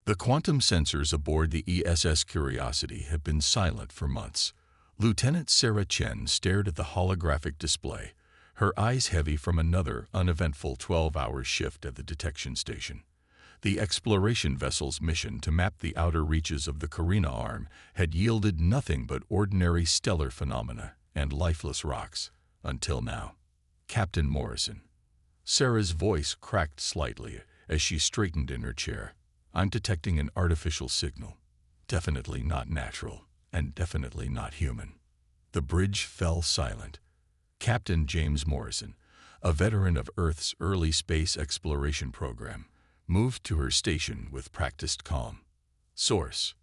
The quantum sensors aboard the ESS Curiosity have been silent for months. Lieutenant Sarah Chen stared at the holographic display, her eyes heavy from another uneventful 12-hour shift at the detection station. The exploration vessel's mission to map the outer reaches of the Carina Arm had yielded nothing but ordinary stellar phenomena and lifeless rocks, until now. Captain Morrison. Sarah's voice cracked slightly as she straightened in her chair. I'm detecting an artificial signal. Definitely not natural, and definitely not human. The bridge fell silent. Captain James Morrison, a veteran of Earth's early space exploration program, moved to her station with practiced calm. Source: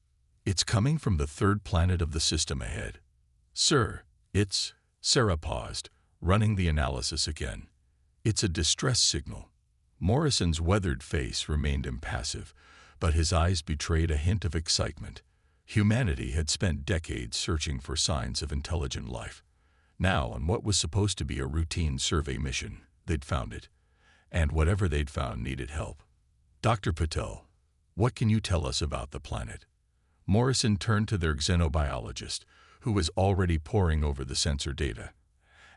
it's coming from the third planet of the system ahead. Sir, it's... Sarah paused, running the analysis again. It's a distress signal. Morrison's weathered face remained impassive, but his eyes betrayed a hint of excitement. Humanity had spent decades searching for signs of intelligent life. Now, on what was supposed to be a routine survey mission, they'd found it. And whatever they'd found needed help. Dr. Patel, what can you tell us about the planet? Morrison turned to their xenobiologist, who was already poring over the sensor data.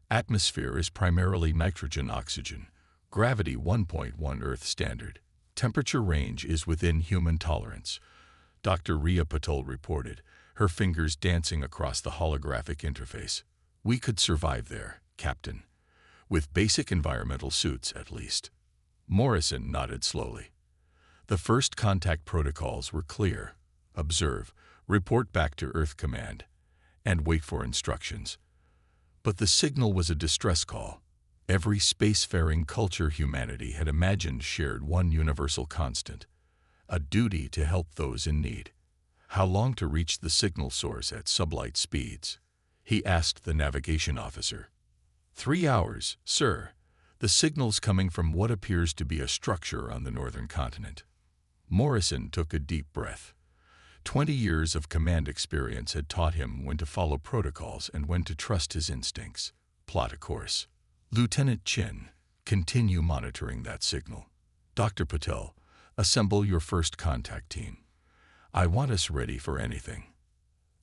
Atmosphere is primarily nitrogen-oxygen. Gravity 1.1 Earth standard. Temperature range is within human tolerance. Dr. Ria Patel reported, her fingers dancing across the holographic interface. We could survive there, Captain. With basic environmental suits, at least. Morrison nodded slowly. The first contact protocols were clear. Observe, report back to Earth Command, and wait for instructions. But the signal was a distress call. Every spacefaring culture humanity had imagined shared one universal constant, a duty to help those in need. How long to reach the signal source at sublight speeds? He asked the navigation officer. 3 hours, sir. The signal's coming from what appears to be a structure on the northern continent. Morrison took a deep breath. 20 years of command experience had taught him when to follow protocols and when to trust his instincts. Plot a course. Lieutenant Chen, continue monitoring that signal. Dr. Patel, assemble your first contact team. I want us ready for anything.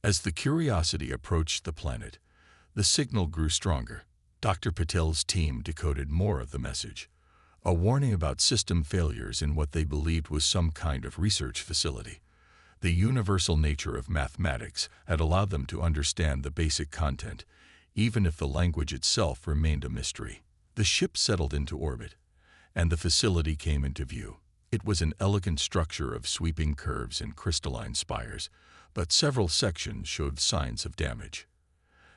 As the Curiosity approached the planet, the signal grew stronger. Dr. Patel's team decoded more of the message. A warning about system failures in what they believed was some kind of research facility. The universal nature of mathematics had allowed them to understand the basic content, even if the language itself remained a mystery. The ship settled into orbit, and the facility came into view. It was an elegant structure of sweeping curves and crystalline spires, but several sections showed signs of damage.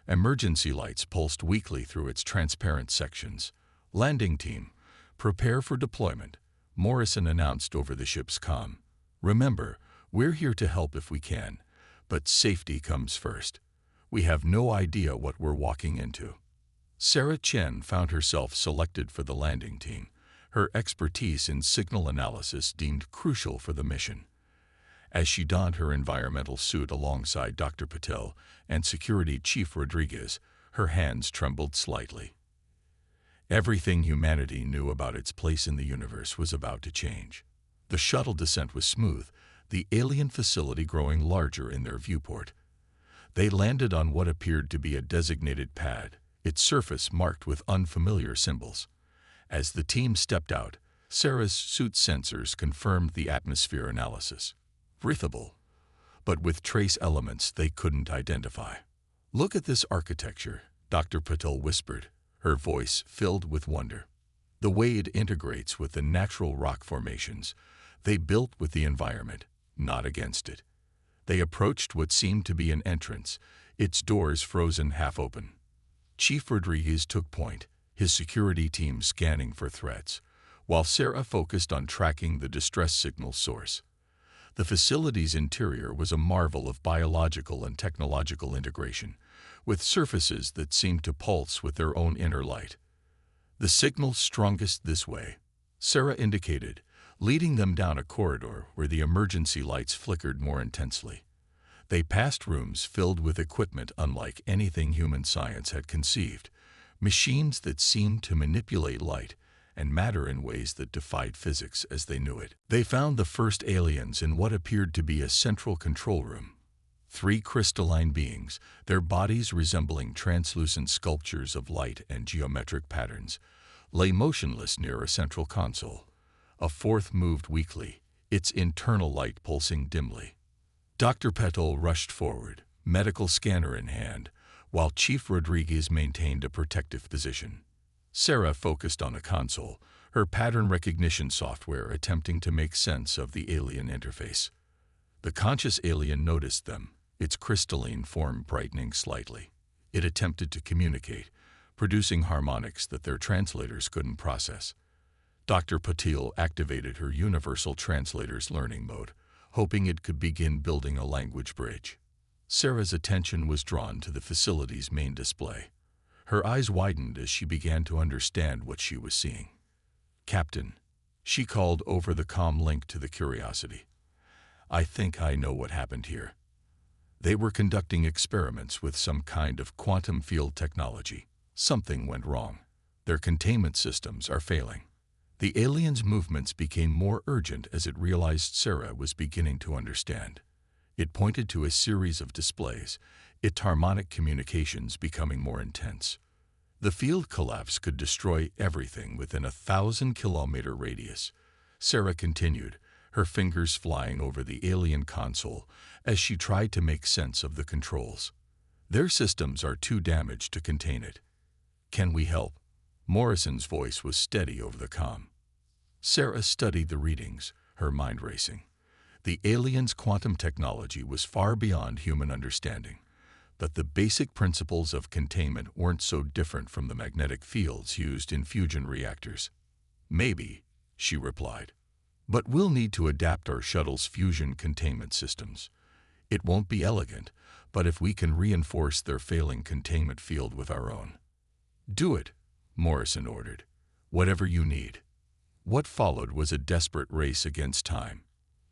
Emergency lights pulsed weakly through its transparent sections. Landing team, prepare for deployment, Morrison announced over the ship's comm. Remember, we're here to help if we can, but safety comes first. We have no idea what we're walking into. Sarah Chen found herself selected for the landing team, her expertise in signal analysis deemed crucial for the mission. As she donned her environmental suit alongside Dr. Patel and Security Chief Rodriguez, her hands trembled slightly. Everything humanity knew about its place in the universe was about to change. The shuttle descent was smooth, the alien facility growing larger in their viewport. They landed on what appeared to be a designated pad, its surface marked with unfamiliar symbols. As the team stepped out, Sarah's suit sensors confirmed the atmosphere analysis. Breathable, but with trace elements they couldn't identify. Look at this architecture, Dr. Patel whispered, her voice filled with wonder. The way it integrates with the natural rock formations, they built with the environment, not against it. They approached what seemed to be an entrance, its doors frozen half open. Chief Rodriguez took point, his security team scanning for threats, while Sarah focused on tracking the distress signal source. The facility's interior was a marvel of biological and technological integration, with surfaces that seemed to pulse with their own inner light. The signal's strongest this way, Sarah indicated, leading them down a corridor where the emergency lights flickered more intensely. They passed rooms filled with equipment unlike anything human science had conceived, machines that seemed to manipulate light and matter in ways that defied physics as they knew it. They found the first aliens in what appeared to be a central control room. 3 crystalline beings, their bodies resembling translucent sculptures of light and geometric patterns, lay motionless near a central console. A 4th moved weakly, its internal light pulsing dimly. Dr. Petal rushed forward, medical scanner in hand, while Chief Rodriguez maintained a protective position. Sarah focused on a console, her pattern recognition software attempting to make sense of the alien interface. The conscious alien noticed them, its crystalline form brightening slightly. It attempted to communicate, producing harmonics that their translators couldn't process. Dr. Patil activated her Universal Translator's learning mode, hoping it could begin building a language bridge. Sarah's attention was drawn to the facility's main display. Her eyes widened as she began to understand what she was seeing. "Captain," she called over the comm link to the Curiosity. "I think I know what happened here." They were conducting experiments with some kind of quantum field technology. Something went wrong. Their containment systems are failing. The alien's movements became more urgent as it realized Sarah was beginning to understand. It pointed to a series of displays, its harmonic communications becoming more intense. The field collapse could destroy everything within a 1,000-kilometer radius. Sarah continued, her fingers flying over the alien console as she tried to make sense of the controls. "Their systems are too damaged to contain it. Can we help?" Morrison's voice was steady over the comm. Sarah studied the readings, her mind racing. The alien's quantum technology was far beyond human understanding, but the basic principles of containment weren't so different from the magnetic fields used in fusion reactors. "Maybe," she replied. "But we'll need to adapt our shuttle's fusion containment systems. It won't be elegant, but if we can reinforce their failing containment field with our own." "Do it," Morrison ordered. "Whatever you need." What followed was a desperate race against time.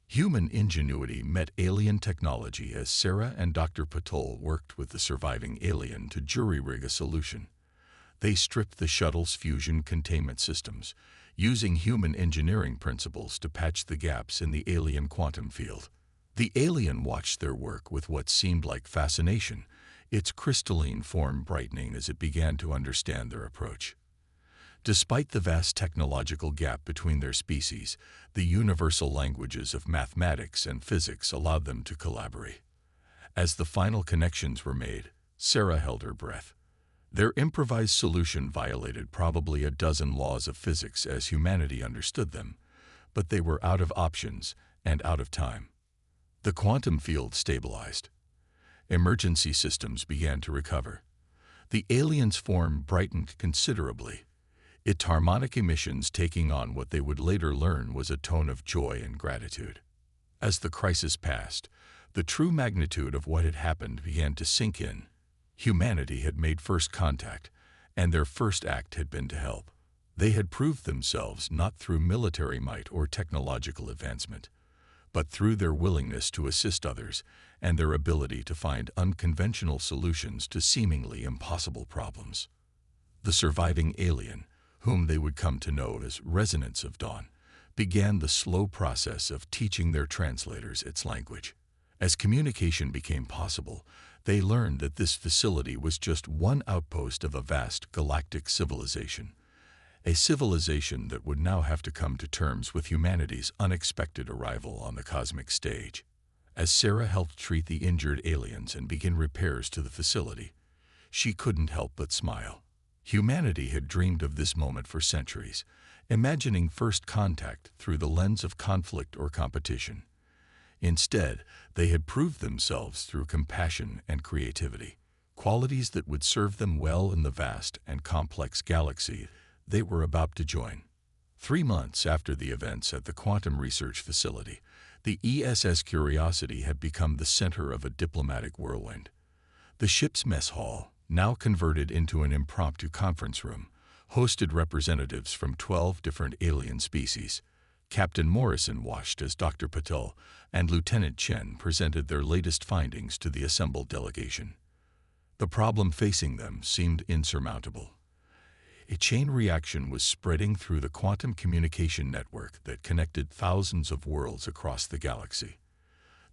Human ingenuity met alien technology as Sarah and Dr. Patel worked with the surviving alien to jury-rig a solution. They stripped the shuttle's fusion containment systems, using human engineering principles to patch the gaps in the alien quantum field. The alien watched their work with what seemed like fascination, its crystalline form brightening as it began to understand their approach. Despite the vast technological gap between their species, the universal languages of mathematics and physics allowed them to collaborate. As the final connections were made, Sarah held her breath. Their improvised solution violated probably a dozen laws of physics as humanity understood them, but they were out of options and out of time. The quantum field stabilized. Emergency systems began to recover. The alien's form brightened considerably, its harmonic emissions taking on what they would later learn was a tone of joy and gratitude. As the crisis passed, the true magnitude of what had happened began to sink in. Humanity had made first contact, and their first act had been to help. They had proved themselves not through military might or technological advancement, but through their willingness to assist others and their ability to find unconventional solutions to seemingly impossible problems. The surviving alien, whom they would come to know as Resonance of Dawn, began the slow process of teaching their translators its language. As communication became possible, they learned that this facility was just one outpost of a vast galactic civilization, a civilization that would now have to come to terms with humanity's unexpected arrival on the cosmic stage. As Sarah helped treat the injured aliens and begin repairs to the facility, she couldn't help but smile. Humanity had dreamed of this moment for centuries, imagining first contact through the lens of conflict or competition. Instead, they had proved themselves through compassion and creativity, qualities that would serve them well in the vast and complex galaxy they were about to join. 3 months after the events at the Quantum Research Facility, the ESS Curiosity had become the center of a diplomatic whirlwind. The ship's mess hall, now converted into an impromptu conference room, hosted representatives from 12 different alien species. Captain Morrison watched as Dr. Patel and Lieutenant Chen presented their latest findings to the assembled delegation. The problem facing them seemed insurmountable. A chain reaction was spreading through the quantum communication network that connected thousands of worlds across the galaxy.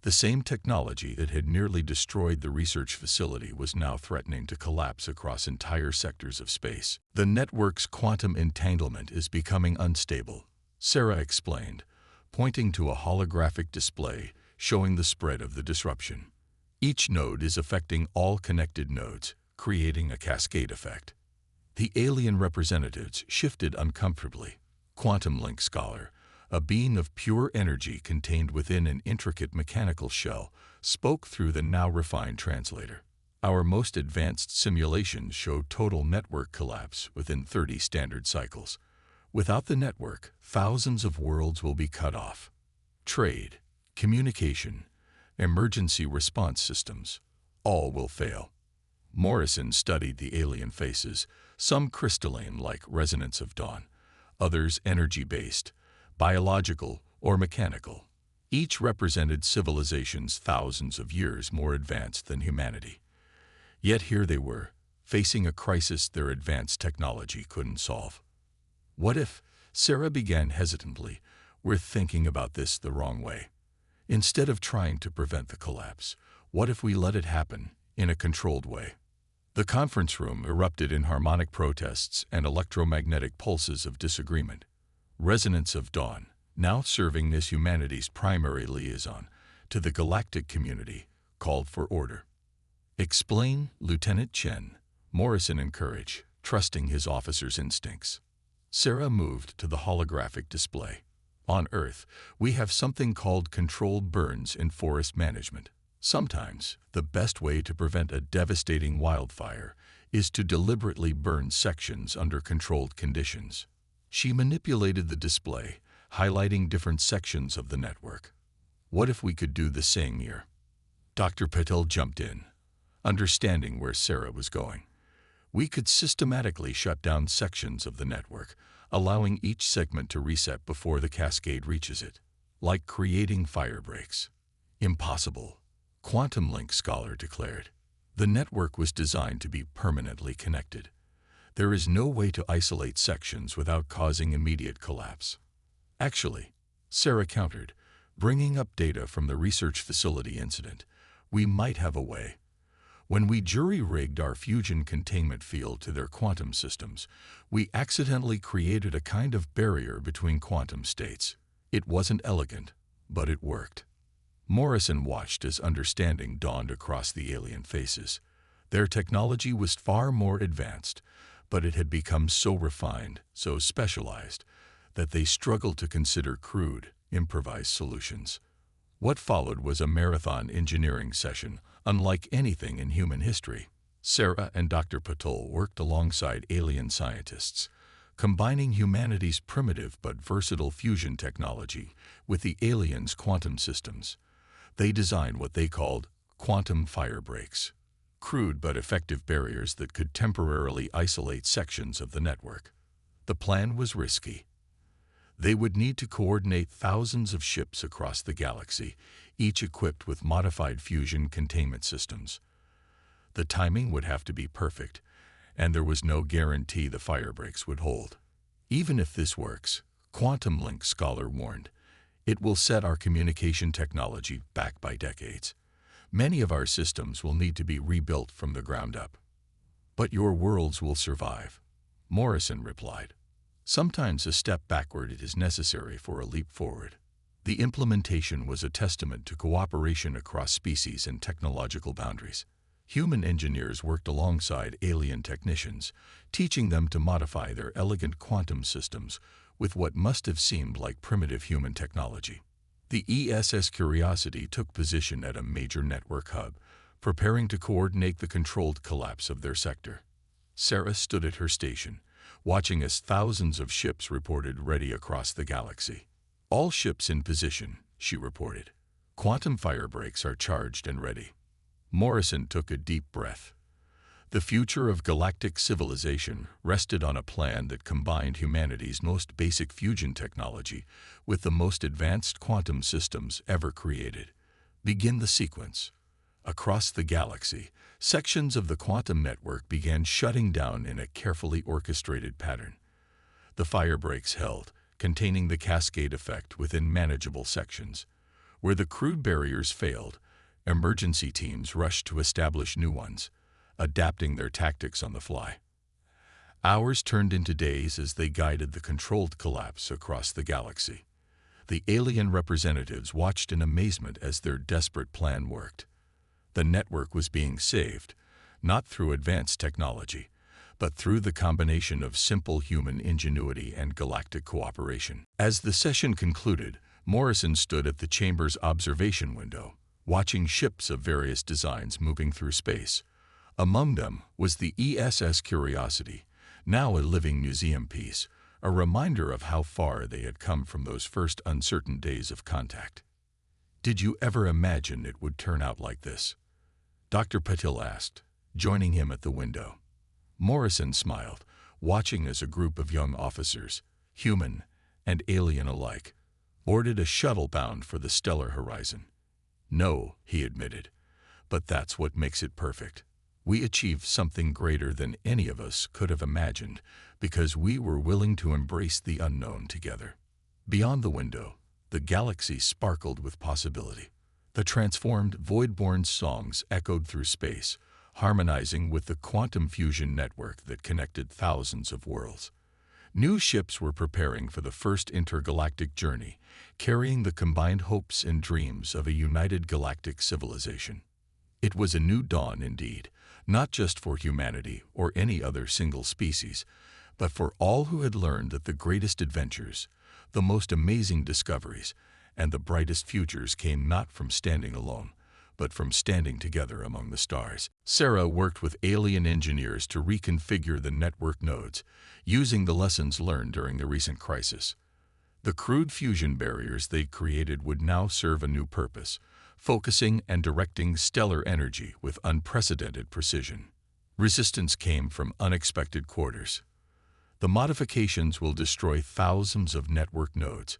The same technology that had nearly destroyed the research facility was now threatening to collapse across entire sectors of space. The network's quantum entanglement is becoming unstable, Sarah explained, pointing to a holographic display showing the spread of the disruption. Each node is affecting all connected nodes, creating a cascade effect. The alien representatives shifted uncomfortably. Quantum Link Scholar, a being of pure energy contained within an intricate mechanical shell, spoke through the now refined translator. Our most advanced simulations show total network collapse within 30 standard cycles. Without the network, thousands of worlds will be cut off. Trade, communication, emergency response systems, all will fail. Morrison studied the alien faces, some crystalline like resonance of dawn, others energy-based, biological or mechanical. Each represented civilizations thousands of years more advanced than humanity. Yet here they were, facing a crisis their advanced technology couldn't solve. What if, Sarah began hesitantly, we're thinking about this the wrong way. Instead of trying to prevent the collapse, what if we let it happen in a controlled way? The conference room erupted in harmonic protests and electromagnetic pulses of disagreement. Resonance of Dawn, now serving as humanity's primary liaison to the galactic community, called for order. Explain, Lieutenant Chen, Morrison encouraged, trusting his officer's instincts. Sarah moved to the holographic display. On Earth, we have something called controlled burns in forest management. Sometimes, the best way to prevent a devastating wildfire is to deliberately burn sections under controlled conditions. She manipulated the display, highlighting different sections of the network. What if we could do the same here? Dr. Patel jumped in, understanding where Sarah was going. We could systematically shut down sections of the network, allowing each segment to reset before the cascade reaches it, like creating fire breaks. Impossible, Quantum Link Scholar declared. The network was designed to be permanently connected. There is no way to isolate sections without causing immediate collapse. Actually, Sarah countered, bringing up data from the research facility incident, we might have a way. When we jury-rigged our fusion containment field to their quantum systems, we accidentally created a kind of barrier between quantum states. It wasn't elegant, but it worked. Morrison watched as understanding dawned across the alien faces. Their technology was far more advanced, but it had become so refined, so specialized, that they struggled to consider crude, improvised solutions. What followed was a marathon engineering session, unlike anything in human history. Sarah and Dr. Patel worked alongside alien scientists, combining humanity's primitive but versatile fusion technology with the aliens' quantum systems. They designed what they called quantum fire breaks, crude but effective barriers that could temporarily isolate sections of the network. The plan was risky. They would need to coordinate thousands of ships across the galaxy, each equipped with modified fusion containment systems. The timing would have to be perfect, and there was no guarantee the fire breaks would hold. Even if this works, Quantum Link Scholar warned, it will set our communication technology back by decades. Many of our systems will need to be rebuilt from the ground up. But your worlds will survive, Morrison replied. Sometimes a step backward is necessary for a leap forward. The implementation was a testament to cooperation across species and technological boundaries. Human engineers worked alongside alien technicians, teaching them to modify their elegant quantum systems with what must have seemed like primitive human technology. The ESS Curiosity took position at a major network hub, preparing to coordinate the controlled collapse of their sector. Sarah stood at her station, watching as thousands of ships reported ready across the galaxy. All ships in position, she reported. Quantum fire breaks are charged and ready. Morrison took a deep breath. The future of galactic civilization rested on a plan that combined humanity's most basic fusion technology with the most advanced quantum systems ever created. Begin the sequence. Across the galaxy, sections of the quantum network began shutting down in a carefully orchestrated pattern. The fire breaks held, containing the cascade effect within manageable sections. Where the crude barriers failed, emergency teams rushed to establish new ones, adapting their tactics on the fly. Hours turned into days as they guided the controlled collapse across the galaxy. The alien representatives watched in amazement as their desperate plan worked. The network was being saved, not through advanced technology, but through the combination of simple human ingenuity and galactic cooperation. As the session concluded, Morrison stood at the chamber's observation window, watching ships of various designs moving through space. Among them was the ESS Curiosity, now a living museum piece, a reminder of how far they had come from those first uncertain days of contact. "Did you ever imagine it would turn out like this?" Dr. Patil asked, joining him at the window. Morrison smiled, watching as a group of young officers, human and alien alike, boarded a shuttle bound for the stellar horizon. "No," he admitted, "but that's what makes it perfect. We achieved something greater than any of us could have imagined because we were willing to embrace the unknown together." Beyond the window, the galaxy sparkled with possibility. The transformed Voidborn's songs echoed through space, harmonizing with the quantum fusion network that connected thousands of worlds. New ships were preparing for the first intergalactic journey, carrying the combined hopes and dreams of a united galactic civilization. It was a new dawn indeed, not just for humanity or any other single species, but for all who had learned that the greatest adventures, the most amazing discoveries, and the brightest futures came not from standing alone, but from standing together among the stars. Sarah worked with alien engineers to reconfigure the network nodes, using the lessons learned during the recent crisis. The crude fusion barriers they created would now serve a new purpose, focusing and directing stellar energy with unprecedented precision. Resistance came from unexpected quarters. "The modifications will destroy thousands of network nodes,"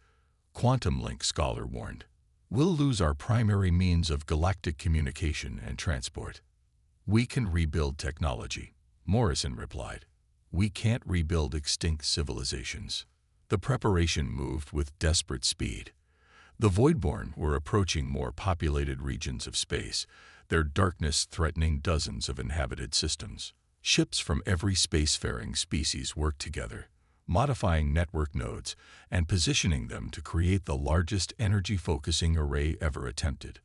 Quantum Link scholar warned. "We'll lose our primary means of galactic communication and transport." "We can rebuild technology," Morrison replied. "We can't rebuild extinct civilizations." The preparation moved with desperate speed. The Voidborn were approaching more populated regions of space, their darkness threatening dozens of inhabited systems. Ships from every spacefaring species worked together, modifying network nodes and positioning them to create the largest energy-focusing array ever attempted.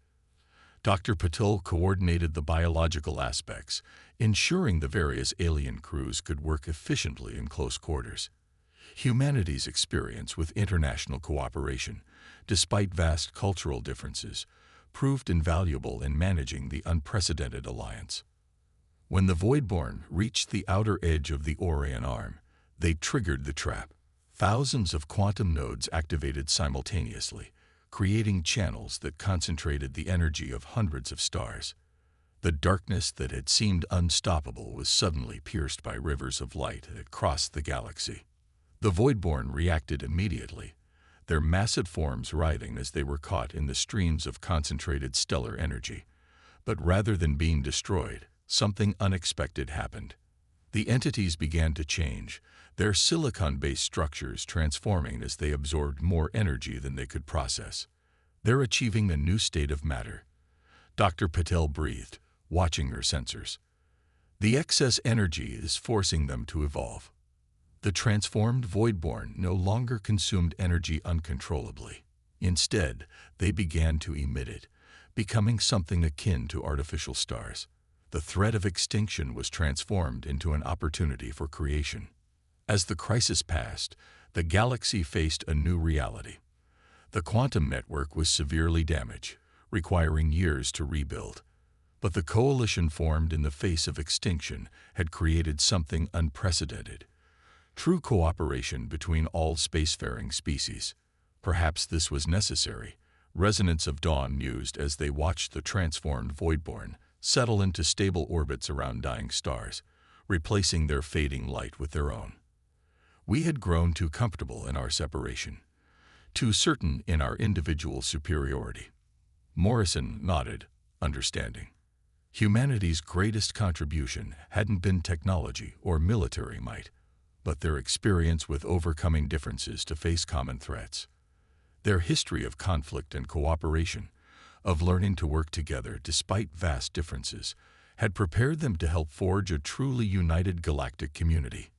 Dr. Patil coordinated the biological aspects, ensuring the various alien crews could work efficiently in close quarters. Humanity's experience with international cooperation, despite vast cultural differences, proved invaluable in managing the unprecedented alliance. When the Voidborn reached the outer edge of the Orion Arm, they triggered the trap. Thousands of quantum nodes activated simultaneously, creating channels that concentrated the energy of hundreds of stars. The darkness that had seemed unstoppable was suddenly pierced by rivers of light that crossed the galaxy. The Voidborn reacted immediately, their massive forms writhing as they were caught in the streams of concentrated stellar energy. But rather than being destroyed, something unexpected happened. The entities began to change, their silicon-based structures transforming as they absorbed more energy than they could process. "They're achieving a new state of matter," Dr. Patel breathed, watching her sensors. "The excess energy is forcing them to evolve." The transformed Voidborn no longer consumed energy uncontrollably. Instead, they began to emit it, becoming something akin to artificial stars. The threat of extinction was transformed into an opportunity for creation. As the crisis passed, the galaxy faced a new reality. The quantum network was severely damaged, requiring years to rebuild. But the coalition formed in the face of extinction had created something unprecedented. True cooperation between all spacefaring species. Perhaps this was necessary, resonance of dawn mused as they watched the transformed Voidborn settle into stable orbits around dying stars, replacing their fading light with their own. We had grown too comfortable in our separation, too certain in our individual superiority. Morrison nodded, understanding. Humanity's greatest contribution hadn't been technology or military might, but their experience with overcoming differences to face common threats. Their history of conflict and cooperation, of learning to work together despite vast differences, had prepared them to help forge a truly united galactic community.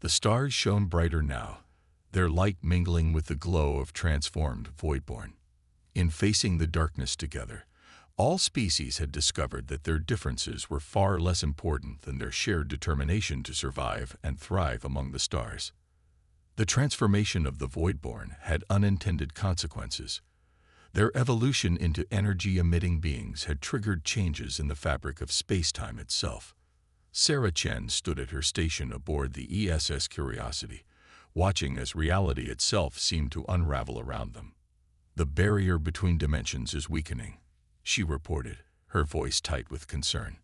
The stars shone brighter now, their light mingling with the glow of transformed Voidborn. In facing the darkness together, all species had discovered that their differences were far less important than their shared determination to survive and thrive among the stars. The transformation of the Voidborn had unintended consequences. Their evolution into energy-emitting beings had triggered changes in the fabric of space-time itself. Sarah Chen stood at her station aboard the ESS Curiosity, watching as reality itself seemed to unravel around them. "The barrier between dimensions is weakening," she reported, her voice tight with concern.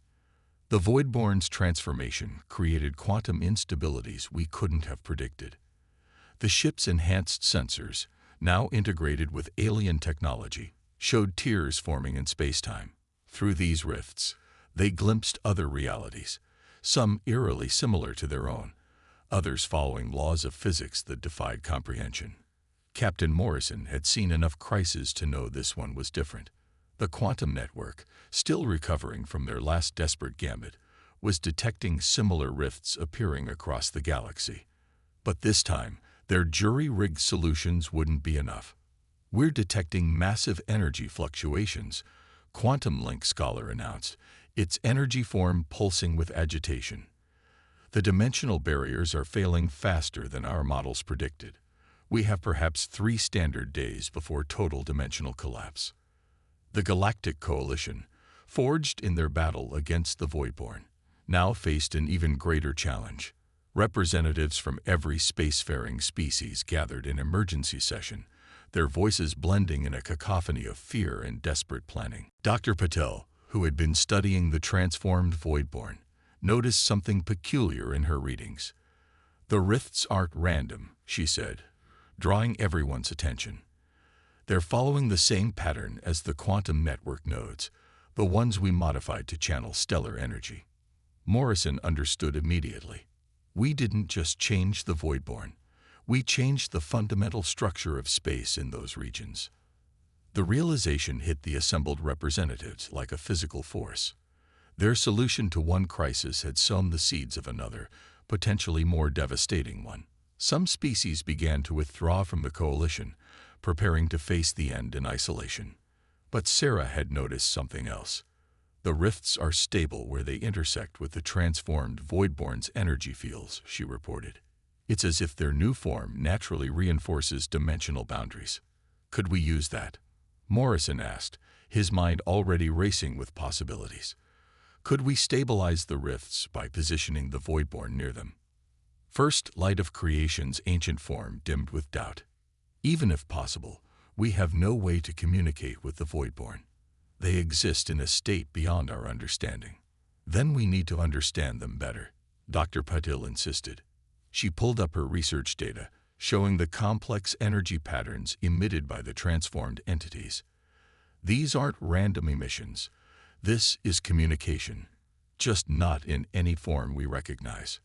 The Voidborn's transformation created quantum instabilities we couldn't have predicted. The ship's enhanced sensors, now integrated with alien technology, showed tears forming in spacetime. Through these rifts, they glimpsed other realities, some eerily similar to their own, others following laws of physics that defied comprehension. Captain Morrison had seen enough crises to know this one was different. The quantum network, still recovering from their last desperate gambit, was detecting similar rifts appearing across the galaxy. But this time, their jury-rigged solutions wouldn't be enough. "We're detecting massive energy fluctuations," Quantum Link Scholar announced, its energy form pulsing with agitation. "The dimensional barriers are failing faster than our models predicted. We have perhaps 3 standard days before total dimensional collapse." The Galactic Coalition, forged in their battle against the Voidborn, now faced an even greater challenge. Representatives from every spacefaring species gathered in emergency session, their voices blending in a cacophony of fear and desperate planning. Dr. Patel, who had been studying the transformed Voidborn, noticed something peculiar in her readings. "The rifts aren't random," she said, drawing everyone's attention. "They're following the same pattern as the quantum network nodes, the ones we modified to channel stellar energy." Morrison understood immediately. "We didn't just change the Voidborn. We changed the fundamental structure of space in those regions." The realization hit the assembled representatives like a physical force. Their solution to one crisis had sown the seeds of another, potentially more devastating one. Some species began to withdraw from the coalition, preparing to face the end in isolation. But Sarah had noticed something else. "The rifts are stable where they intersect with the transformed Voidborn's energy fields," she reported. "It's as if their new form naturally reinforces dimensional boundaries." "Could we use that?" Morrison asked, his mind already racing with possibilities. "Could we stabilize the rifts by positioning the Voidborn near them?" First light of creation's ancient form dimmed with doubt. "Even if possible, we have no way to communicate with the Voidborn. They exist in a state beyond our understanding. Then we need to understand them better," Dr. Patil insisted. She pulled up her research data, showing the complex energy patterns emitted by the transformed entities. "These aren't random emissions. This is communication, just not in any form we recognize."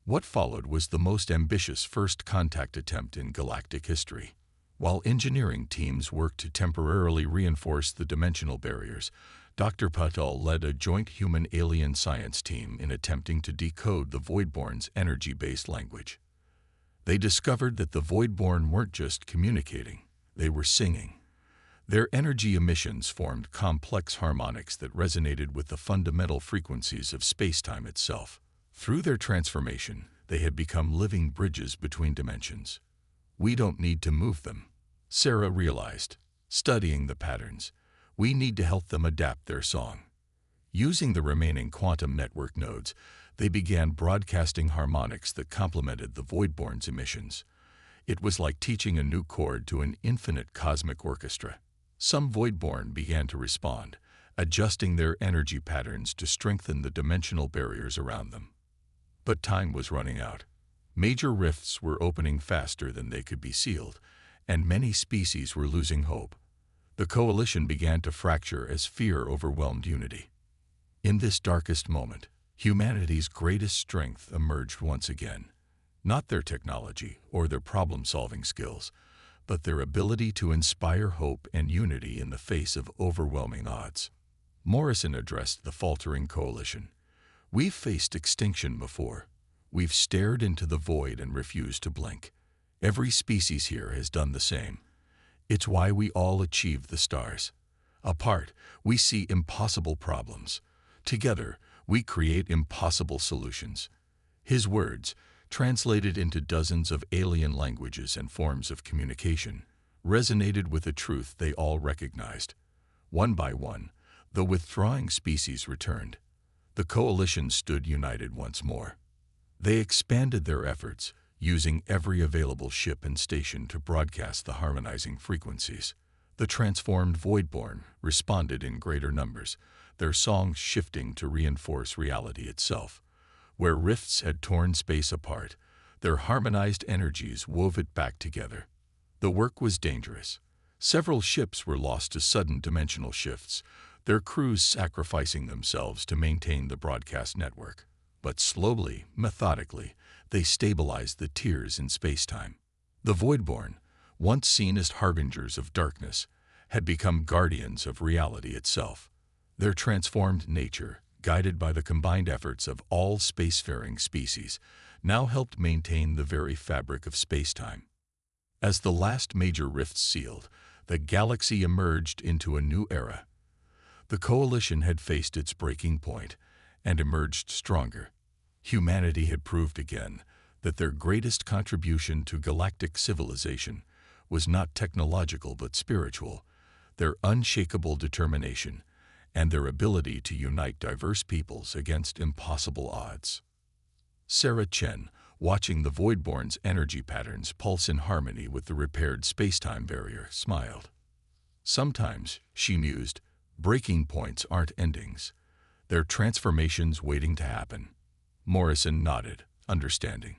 What followed was the most ambitious first contact attempt in galactic history. While engineering teams worked to temporarily reinforce the dimensional barriers, Dr. Patel led a joint human-alien science team in attempting to decode the Voidborn's energy-based language. They discovered that the Voidborn weren't just communicating, they were singing. Their energy emissions formed complex harmonics that resonated with the fundamental frequencies of space-time itself. Through their transformation, they had become living bridges between dimensions. "We don't need to move them," Sarah realized, studying the patterns. "We need to help them adapt their song." Using the remaining quantum network nodes, they began broadcasting harmonics that complemented the Voidborn's emissions. It was like teaching a new chord to an infinite cosmic orchestra. Some Voidborn began to respond, adjusting their energy patterns to strengthen the dimensional barriers around them. But time was running out. Major rifts were opening faster than they could be sealed, and many species were losing hope. The coalition began to fracture as fear overwhelmed unity. In this darkest moment, humanity's greatest strength emerged once again. Not their technology or their problem-solving skills, but their ability to inspire hope and unity in the face of overwhelming odds. Morrison addressed the faltering coalition. "We've faced extinction before. We've stared into the void and refused to blink. Every species here has done the same. It's why we all achieved the stars. Apart, we see impossible problems. Together, we create impossible solutions." His words, translated into dozens of alien languages and forms of communication, resonated with a truth they all recognized. One by one, the withdrawing species returned. The coalition stood united once more. They expanded their efforts, using every available ship and station to broadcast the harmonizing frequencies. The transformed Voidborn responded in greater numbers, their songs shifting to reinforce reality itself. Where rifts had torn space apart, their harmonized energies wove it back together. The work was dangerous. Several ships were lost to sudden dimensional shifts, their crews sacrificing themselves to maintain the broadcast network. But slowly, methodically, they stabilized the tiers in spacetime. The Voidborn, once seen as harbingers of darkness, had become guardians of reality itself. Their transformed nature, guided by the combined efforts of all spacefaring species, now helped maintain the very fabric of spacetime. As the last major rifts sealed, the galaxy emerged into a new era. The coalition had faced its breaking point and emerged stronger. Humanity had proved again that their greatest contribution to galactic civilization was not technological but spiritual. Their unshakable determination and their ability to unite diverse peoples against impossible odds. Sarah Chen, watching the Voidborn's energy patterns pulse in harmony with the repaired spacetime barrier, smiled. Sometimes, she mused, breaking points aren't endings. They're transformations waiting to happen. Morrison nodded, understanding.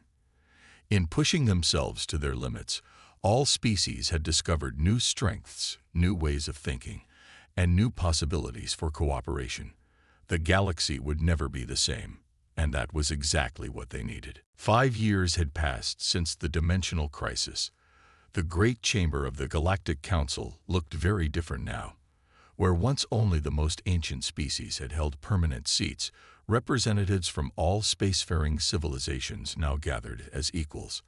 In pushing themselves to their limits, all species had discovered new strengths, new ways of thinking, and new possibilities for cooperation. The galaxy would never be the same, and that was exactly what they needed. 5 years had passed since the dimensional crisis. The great chamber of the Galactic Council looked very different now. Where once only the most ancient species had held permanent seats, representatives from all spacefaring civilizations now gathered as equals.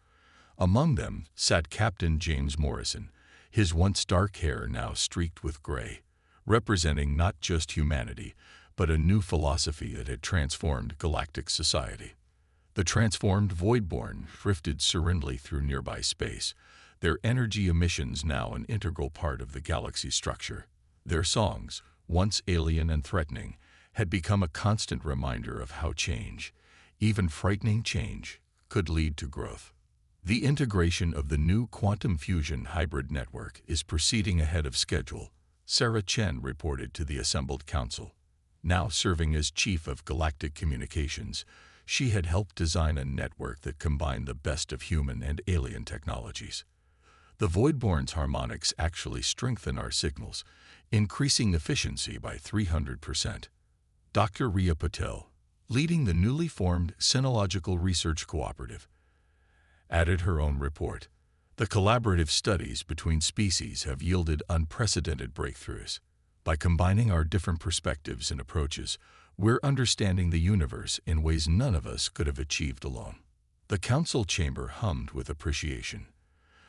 Among them sat Captain James Morrison, his once dark hair now streaked with gray, representing not just humanity, but a new philosophy that had transformed galactic society. The transformed Voidborn drifted serenely through nearby space, their energy emissions now an integral part of the galaxy's structure. Their songs, once alien and threatening, had become a constant reminder of how change, even frightening change, could lead to growth. The integration of the new quantum fusion hybrid network is proceeding ahead of schedule, Sarah Chen reported to the assembled council. Now serving as chief of galactic communications, she had helped design a network that combined the best of human and alien technologies. The Voidborn's harmonics actually strengthen our signals, increasing efficiency by 300%. Dr. Riya Patel, leading the newly formed Sinological Research Cooperative, added her own report. The collaborative studies between species have yielded unprecedented breakthroughs. By combining our different perspectives and approaches, we're understanding the universe in ways none of us could have achieved alone. The council chamber hummed with appreciation.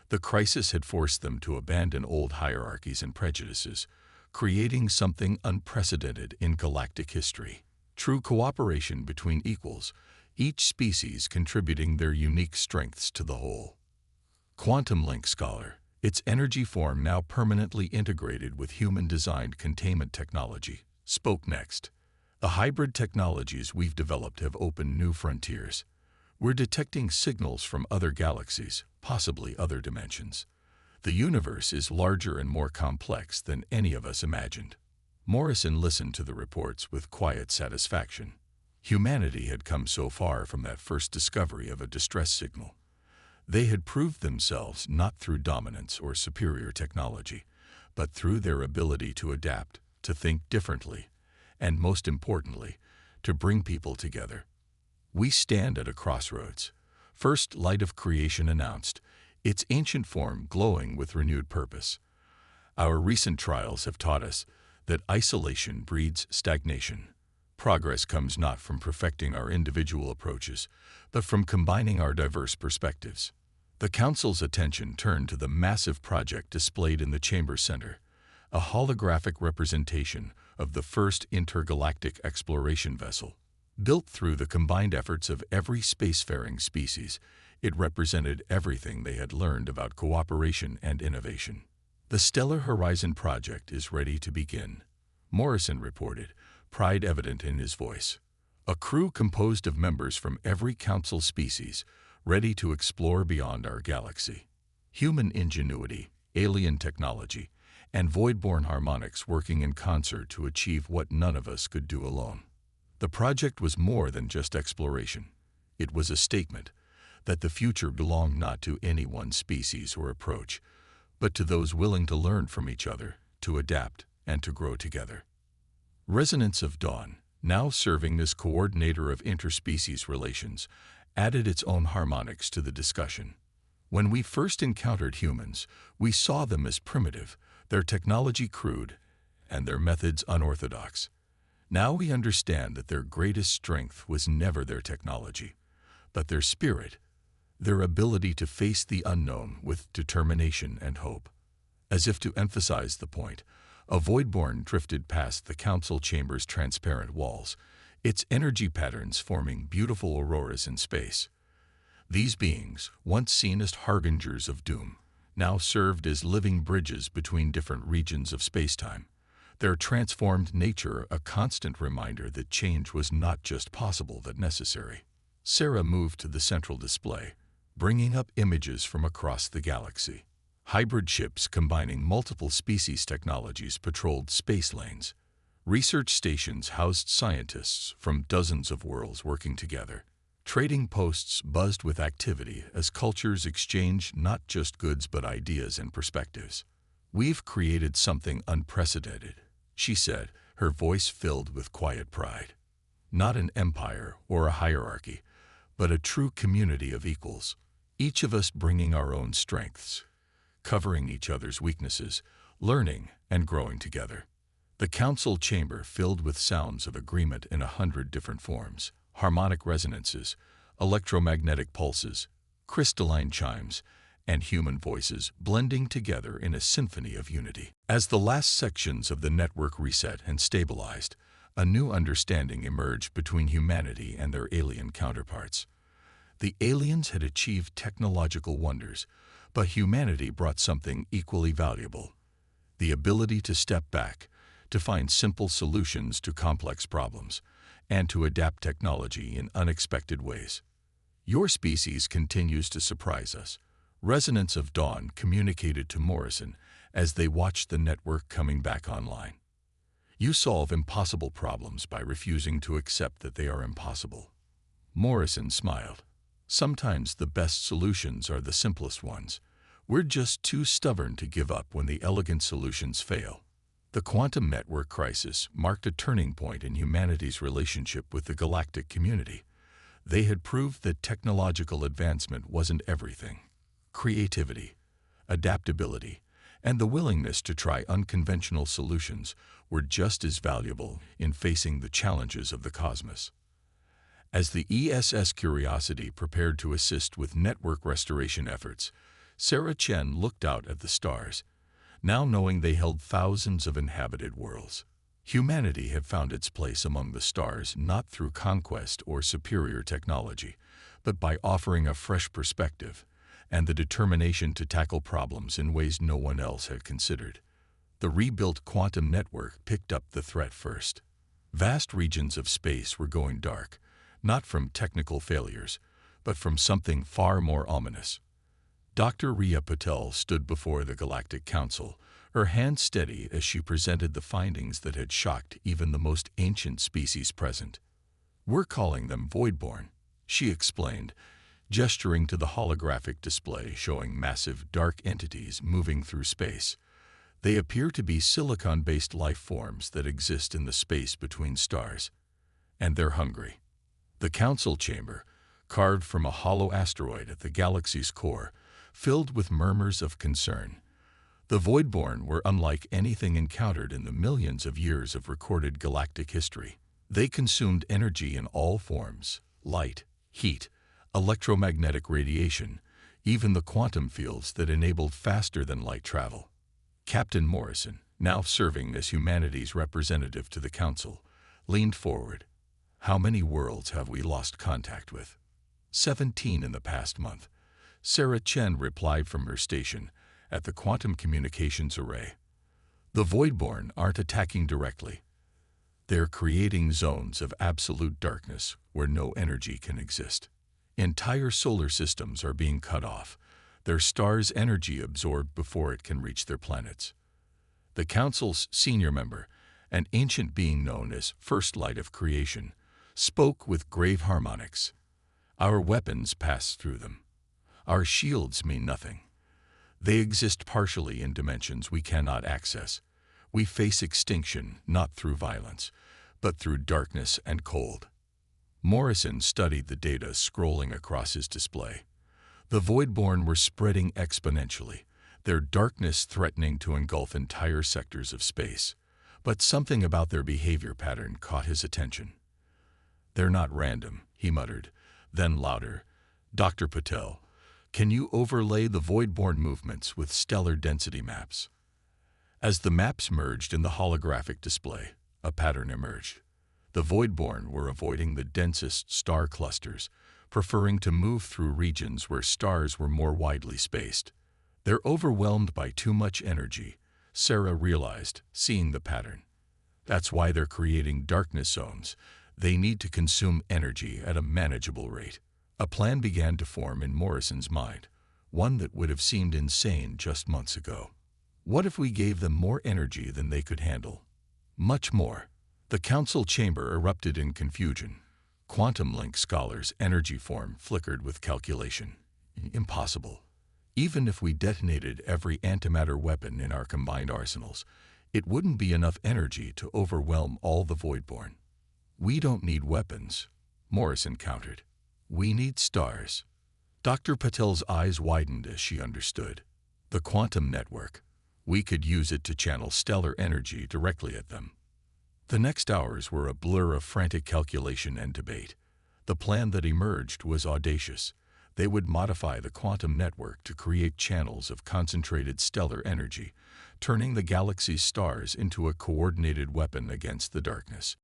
The crisis had forced them to abandon old hierarchies and prejudices, creating something unprecedented in galactic history. True cooperation between equals, each species contributing their unique strengths to the whole. Quantum Link Scholar, its energy form now permanently integrated with human-designed containment technology, spoke next. The hybrid technologies we've developed have opened new frontiers. We're detecting signals from other galaxies, possibly other dimensions. The universe is larger and more complex than any of us imagined. Morrison listened to the reports with quiet satisfaction. Humanity had come so far from that first discovery of a distress signal. They had proved themselves not through dominance or superior technology, but through their ability to adapt, to think differently, and most importantly, to bring people together. We stand at a crossroads. First light of creation announced, its ancient form glowing with renewed purpose. Our recent trials have taught us that isolation breeds stagnation. Progress comes not from perfecting our individual approaches, but from combining our diverse perspectives. The Council's attention turned to the massive project displayed in the Chamber Center, a holographic representation of the first intergalactic exploration vessel. Built through the combined efforts of every spacefaring species, it represented everything they had learned about cooperation and innovation. The Stellar Horizon project is ready to begin, Morrison reported, pride evident in his voice. A crew composed of members from every council species, ready to explore beyond our galaxy. Human ingenuity, alien technology, and void-born harmonics working in concert to achieve what none of us could do alone. The project was more than just exploration. It was a statement that the future belonged not to any one species or approach, but to those willing to learn from each other, to adapt, and to grow together. Resonance of Dawn, now serving as coordinator of interspecies relations, added its own harmonics to the discussion. When we first encountered humans, we saw them as primitive, their technology crude, and their methods unorthodox. Now we understand that their greatest strength was never their technology, but their spirit, their ability to face the unknown with determination and hope. As if to emphasize the point, a voidborn drifted past the council chamber's transparent walls, its energy patterns forming beautiful auroras in space. These beings, once seen as harbingers of doom, now served as living bridges between different regions of spacetime, their transformed nature a constant reminder that change was not just possible but necessary. Sarah moved to the central display, bringing up images from across the galaxy. Hybrid ships combining multiple species technologies patrolled space lanes. Research stations housed scientists from dozens of worlds working together. Trading posts buzzed with activity as cultures exchanged not just goods but ideas and perspectives. "We've created something unprecedented," she said, her voice filled with quiet pride. "Not an empire or a hierarchy, but a true community of equals, each of us bringing our own strengths, covering each other's weaknesses, learning and growing together." The council chamber filled with sounds of agreement in 100 different forms, harmonic resonances, electromagnetic pulses, crystalline chimes, and human voices blending together in a symphony of unity. As the last sections of the network reset and stabilized, a new understanding emerged between humanity and their alien counterparts. The aliens had achieved technological wonders, but humanity brought something equally valuable: the ability to step back, to find simple solutions to complex problems, and to adapt technology in unexpected ways. "Your species continues to surprise us," Resonance of Dawn communicated to Morrison as they watched the network coming back online. "You solve impossible problems by refusing to accept that they are impossible." Morrison smiled. "Sometimes the best solutions are the simplest ones. We're just too stubborn to give up when the elegant solutions fail." The quantum network crisis marked a turning point in humanity's relationship with the galactic community. They had proved that technological advancement wasn't everything. Creativity, adaptability, and the willingness to try unconventional solutions were just as valuable in facing the challenges of the cosmos. As the ESS Curiosity prepared to assist with network restoration efforts, Sarah Chen looked out at the stars, now knowing they held thousands of inhabited worlds. Humanity had found its place among the stars not through conquest or superior technology, but by offering a fresh perspective and the determination to tackle problems in ways no one else had considered. The rebuilt quantum network picked up the threat first. Vast regions of space were going dark, not from technical failures, but from something far more ominous. Dr. Riya Patel stood before the Galactic Council, her hand steady as she presented the findings that had shocked even the most ancient species present. "We're calling them voidborn," she explained, gesturing to the holographic display showing massive dark entities moving through space. They appear to be silicon-based life forms that exist in the space between stars. And they're hungry. The council chamber, carved from a hollow asteroid at the galaxy's core, filled with murmurs of concern. The Voidborn were unlike anything encountered in the millions of years of recorded galactic history. They consumed energy in all forms: light, heat, electromagnetic radiation, even the quantum fields that enabled faster-than-light travel. Captain Morrison, now serving as humanity's representative to the Council, leaned forward. "How many worlds have we lost contact with?" 17 in the past month. Sarah Chen replied from her station at the Quantum Communications Array. "The Voidborn aren't attacking directly. They're creating zones of absolute darkness where no energy can exist. Entire solar systems are being cut off, their stars' energy absorbed before it can reach their planets." The Council's senior member, an ancient being known as First Light of Creation, spoke with grave harmonics. "Our weapons pass through them. Our shields mean nothing. They exist partially in dimensions we cannot access. We face extinction not through violence, but through darkness and cold." Morrison studied the data scrolling across his display. The Voidborn were spreading exponentially, their darkness threatening to engulf entire sectors of space. But something about their behavior pattern caught his attention. "They're not random," he muttered, then louder. "Dr. Patel, can you overlay the Voidborn movements with stellar density maps?" As the maps merged in the holographic display, a pattern emerged. The Voidborn were avoiding the densest star clusters, preferring to move through regions where stars were more widely spaced. "They're overwhelmed by too much energy," Sarah realized, seeing the pattern. "That's why they're creating darkness zones. They need to consume energy at a manageable rate." A plan began to form in Morrison's mind, one that would have seemed insane just months ago. What if we gave them more energy than they could handle? Much more. The council chamber erupted in confusion. Quantum Link scholars' energy form flickered with calculation. Impossible. Even if we detonated every antimatter weapon in our combined arsenals, it wouldn't be enough energy to overwhelm all the Voidborn. "We don't need weapons," Morrison countered. "We need stars." Dr. Patel's eyes widened as she understood. "The quantum network. We could use it to channel stellar energy directly at them." The next hours were a blur of frantic calculation and debate. The plan that emerged was audacious. They would modify the quantum network to create channels of concentrated stellar energy, turning the galaxy's stars into a coordinated weapon against the darkness.